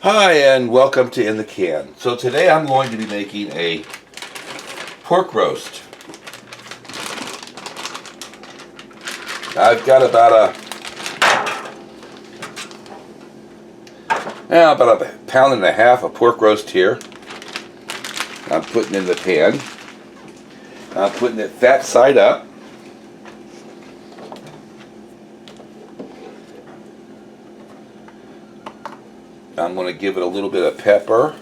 Hi and welcome to In the Can. So today I'm going to be making a pork roast. I've got about a pound and a half of pork roast here. I'm putting in the pan. I'm putting it fat side up. I'm going to give it a little bit of pepper.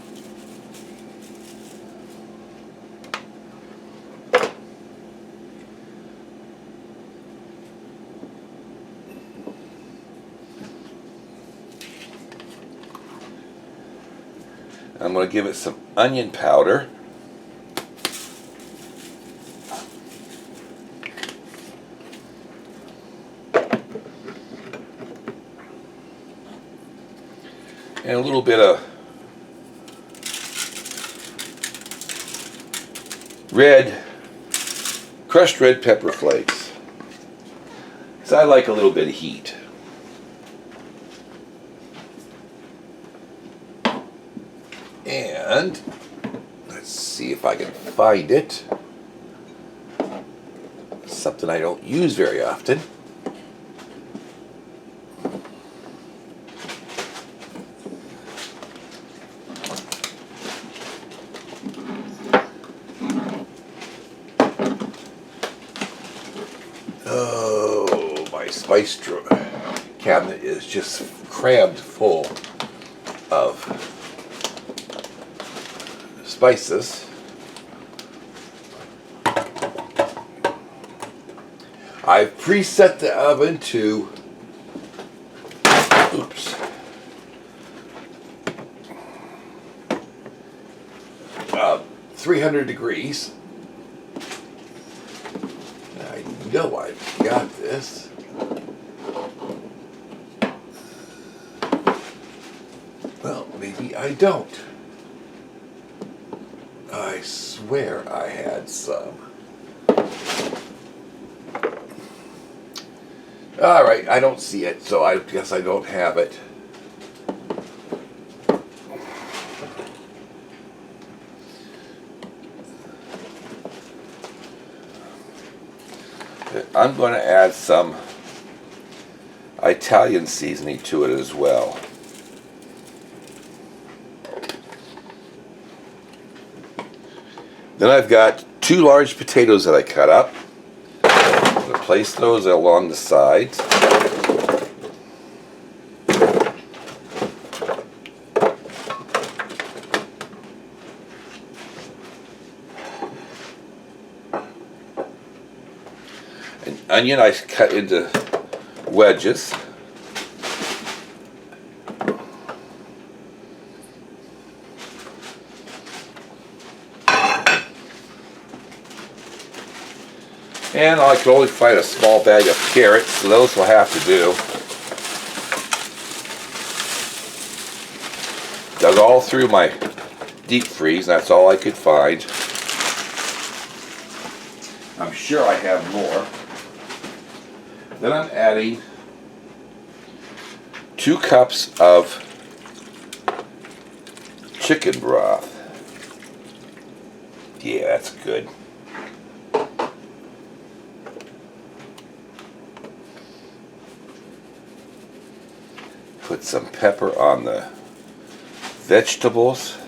I'm going to give it some onion powder. And a little bit of crushed red pepper flakes. So I like a little bit of heat. And let's see if I can find it. Something I don't use very often. Oh, my spice cabinet is just crammed full of spices. I've preset the oven to 300 degrees. I know I've got this. Well, maybe I don't. I swear I had some. Alright, I don't see it, so I guess I don't have it. I'm going to add some Italian seasoning to it as well. Then I've got 2 large potatoes that I cut up. I'm going to place those along the sides. An onion I cut into wedges. And I could only find a small bag of carrots, so those will have to do. Dug all through my deep freeze, that's all I could find. I'm sure I have more. Then I'm adding 2 cups of chicken broth. Yeah, that's good. Put some pepper on the vegetables.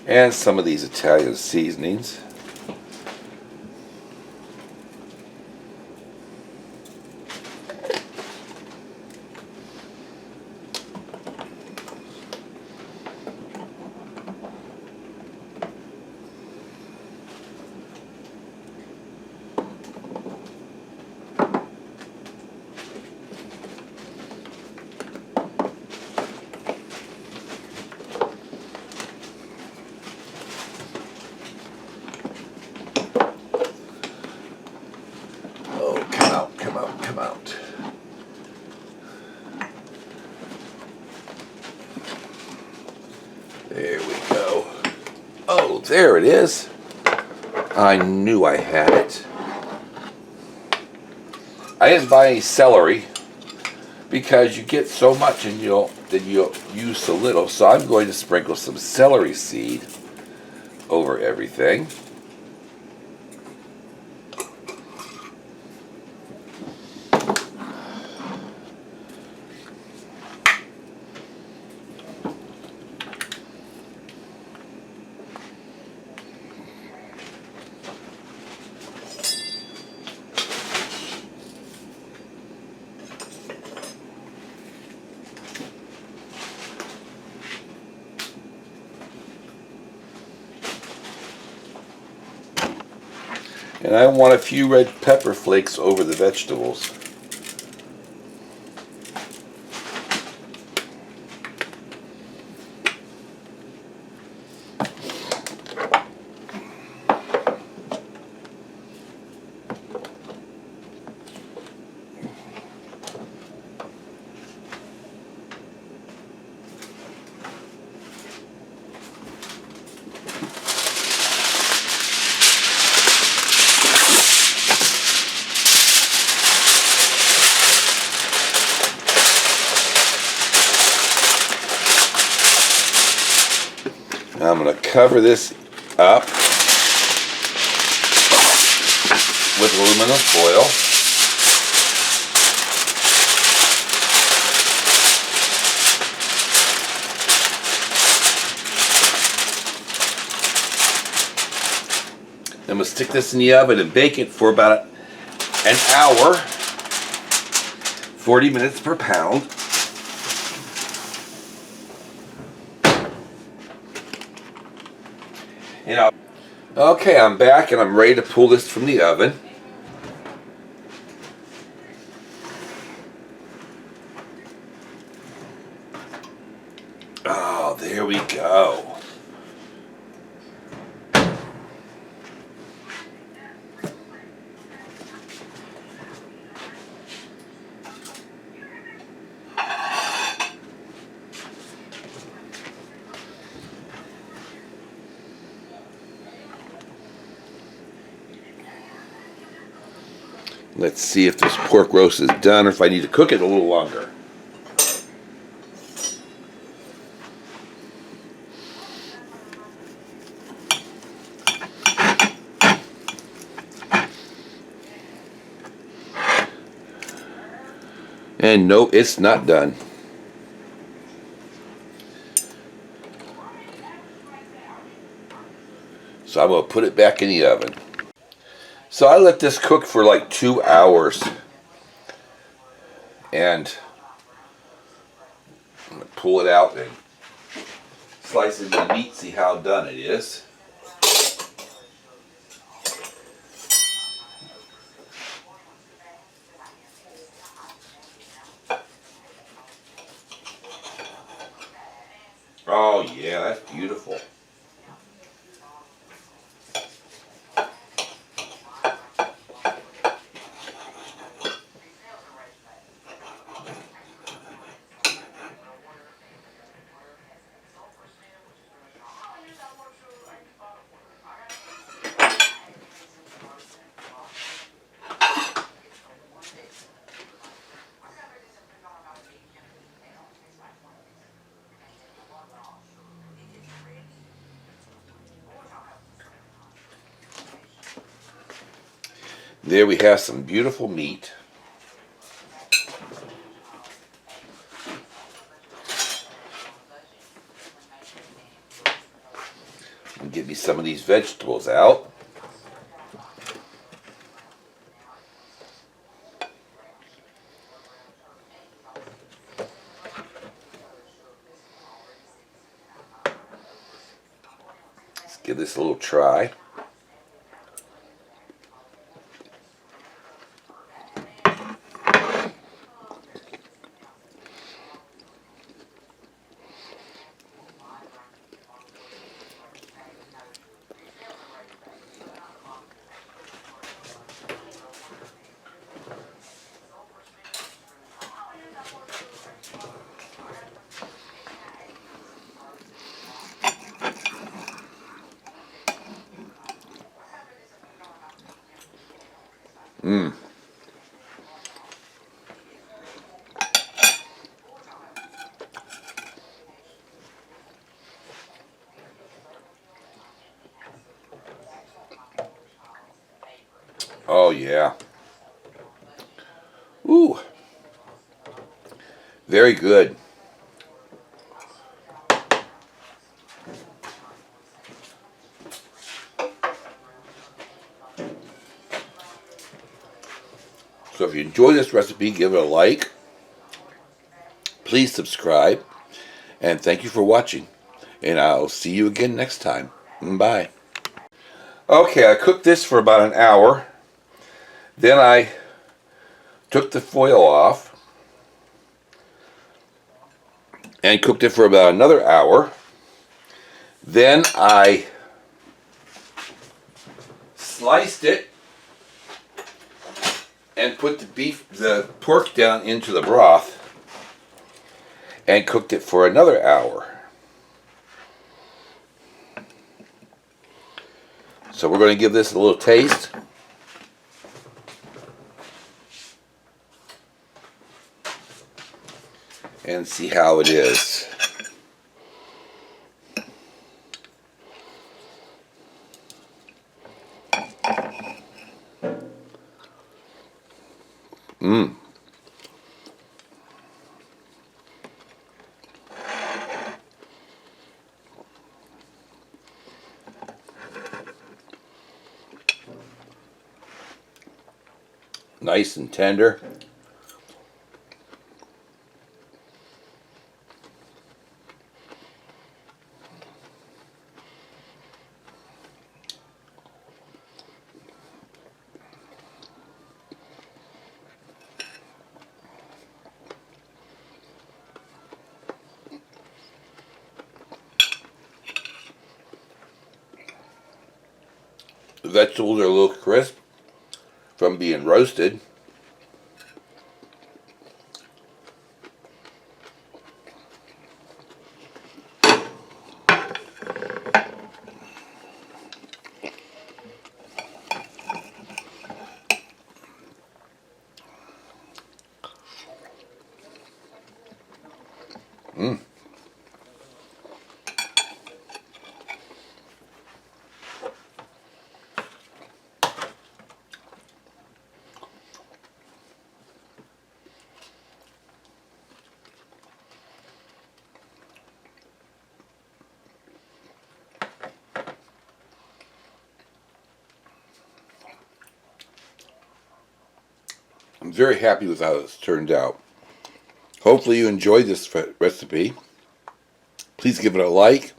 And some of these Italian seasonings. There it is. I knew I had it. I didn't buy any celery because you get so much and you'll use so little. So I'm going to sprinkle some celery seed over everything. And I want a few red pepper flakes over the vegetables. I'm going to cover this up with aluminum foil. I'm going to stick this in the oven and bake it for about an hour, 40 minutes per pound. Okay, I'm back and I'm ready to pull this from the oven. Oh, there we go. Let's see if this pork roast is done or if I need to cook it a little longer. And no, it's not done. So I'm going to put it back in the oven. So I let this cook for like 2 hours. And I'm going to pull it out and slice it into meat, see how done it is. Oh yeah, that's beautiful. There we have some beautiful meat. And get me some of these vegetables out. Let's give this a little try. Mmm. Oh yeah. Ooh. Very good. So if you enjoy this recipe, give it a like. Please subscribe. And thank you for watching. And I'll see you again next time. Bye. Okay, I cooked this for about an hour. Then I took the foil off and cooked it for about another hour. Then I sliced it and put the pork down into the broth and cooked it for another hour. So we're going to give this a little taste. And see how it is. Mmm. Nice and tender. The vegetables are a little crisp from being roasted. Mmm. I'm very happy with how this turned out. Hopefully you enjoyed this recipe. Please give it a like.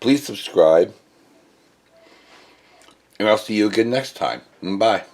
Please subscribe. And I'll see you again next time. Bye.